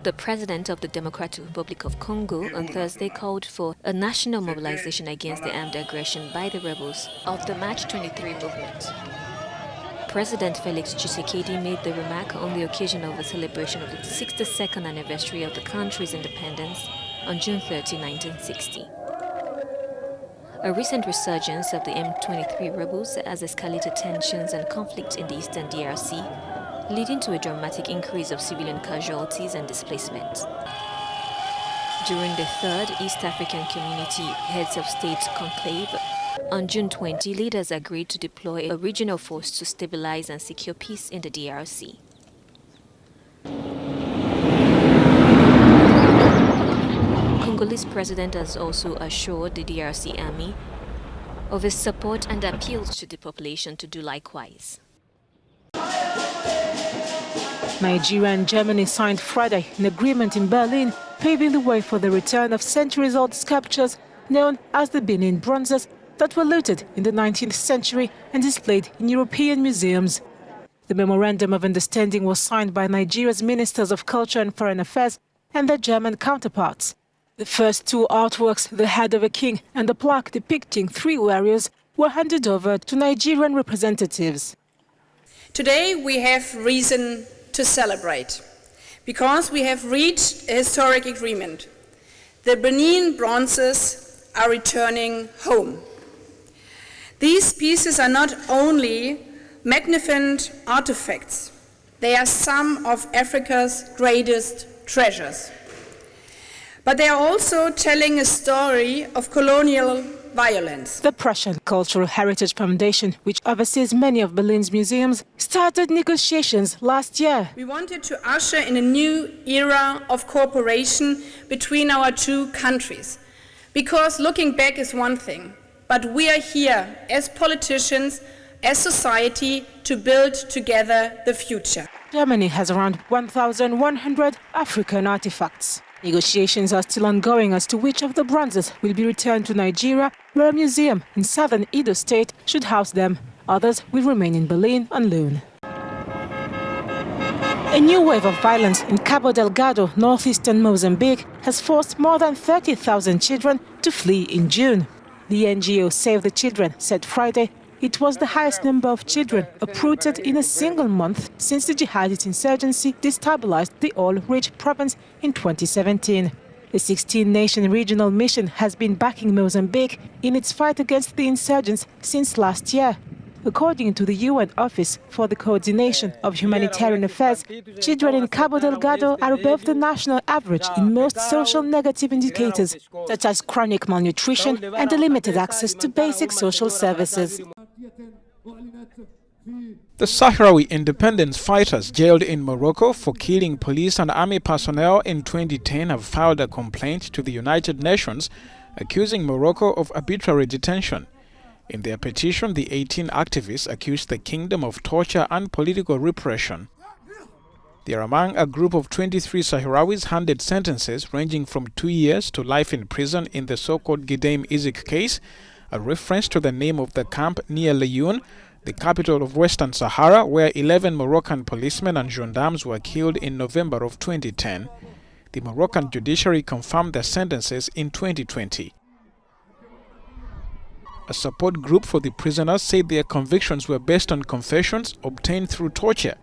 The president of the Democratic Republic of Congo on Thursday called for a national mobilization against the armed aggression by the rebels of the March 23 movement. President Felix Tshisekedi made the remark on the occasion of the celebration of the 62nd anniversary of the country's independence on June 30, 1960. A recent resurgence of the M23 rebels has escalated tensions and conflict in the eastern DRC, leading to a dramatic increase of civilian casualties and displacement. During the third East African Community Heads of State conclave, on June 20, leaders agreed to deploy a regional force to stabilize and secure peace in the DRC. Congolese president has also assured the DRC army of his support and appealed to the population to do likewise. Nigeria and Germany signed Friday an agreement in Berlin, paving the way for the return of centuries-old sculptures known as the Benin Bronzes that were looted in the 19th century and displayed in European museums. The Memorandum of Understanding was signed by Nigeria's Ministers of Culture and Foreign Affairs and their German counterparts. The first two artworks, the head of a king and a plaque depicting three warriors, were handed over to Nigerian representatives. Today we have reason to celebrate, because we have reached a historic agreement. The Benin Bronzes are returning home. These pieces are not only magnificent artifacts, they are some of Africa's greatest treasures. But they are also telling a story of colonial violence. The Prussian Cultural Heritage Foundation, which oversees many of Berlin's museums, started negotiations last year. We wanted to usher in a new era of cooperation between our two countries. Because looking back is one thing, but we are here as politicians, as society, to build together the future. Germany has around 1,100 African artifacts. Negotiations are still ongoing as to which of the bronzes will be returned to Nigeria, where a museum in southern Edo State should house them. Others will remain in Berlin on loan. A new wave of violence in Cabo Delgado, northeastern Mozambique, has forced more than 30,000 children to flee in June. The NGO Save the Children said Friday it was the highest number of children uprooted in a single month since the Jihadi insurgency destabilized the oil-rich province in 2017. The 16-nation regional mission has been backing Mozambique in its fight against the insurgents since last year. According to the UN Office for the Coordination of Humanitarian Affairs, children in Cabo Delgado are above the national average in most social negative indicators, such as chronic malnutrition and limited access to basic social services. The Sahrawi independence fighters jailed in Morocco for killing police and army personnel in 2010 have filed a complaint to the United Nations accusing Morocco of arbitrary detention. In their petition, the 18 activists accused the kingdom of torture and political repression. They are among a group of 23 Sahrawis handed sentences ranging from 2 years to life in prison in the so-called Gidem Izik case, a reference to the name of the camp near Laayoune, the capital of Western Sahara, where 11 Moroccan policemen and gendarmes were killed in November of 2010. The Moroccan judiciary confirmed their sentences in 2020. A support group for the prisoners said their convictions were based on confessions obtained through torture.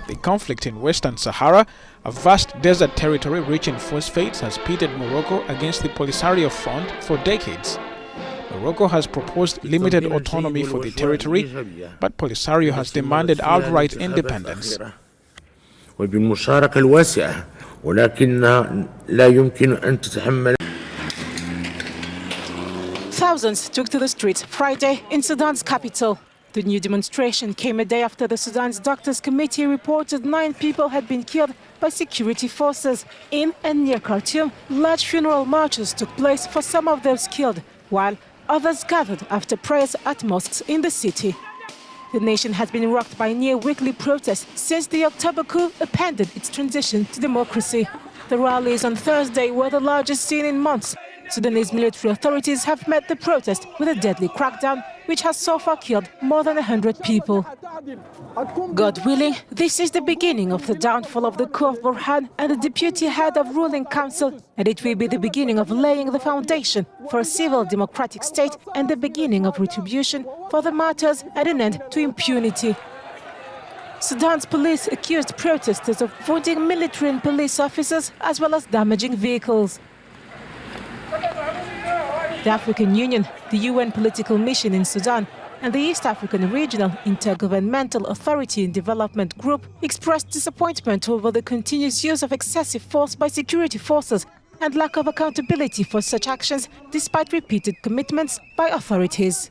The conflict in Western Sahara, a vast desert territory rich in phosphates, has pitted Morocco against the Polisario Front for decades. Morocco has proposed limited autonomy for the territory, but Polisario has demanded outright independence. Thousands took to the streets Friday in Sudan's capital. The new demonstration came a day after the Sudan's Doctors' Committee reported 9 people had been killed by security forces. In and near Khartoum, large funeral marches took place for some of those killed, while others gathered after prayers at mosques in the city. The nation has been rocked by near-weekly protests since the October coup appended its transition to democracy. The rallies on Thursday were the largest seen in months. Sudanese military authorities have met the protest with a deadly crackdown, which has so far killed more than 100 people. God willing, this is the beginning of the downfall of the coup of Burhan and the deputy head of ruling council, and it will be the beginning of laying the foundation for a civil democratic state and the beginning of retribution for the martyrs and an end to impunity. Sudan's police accused protesters of wounding military and police officers as well as damaging vehicles. The African Union, the UN political mission in Sudan, and the East African Regional Intergovernmental Authority and Development Group expressed disappointment over the continuous use of excessive force by security forces and lack of accountability for such actions, despite repeated commitments by authorities.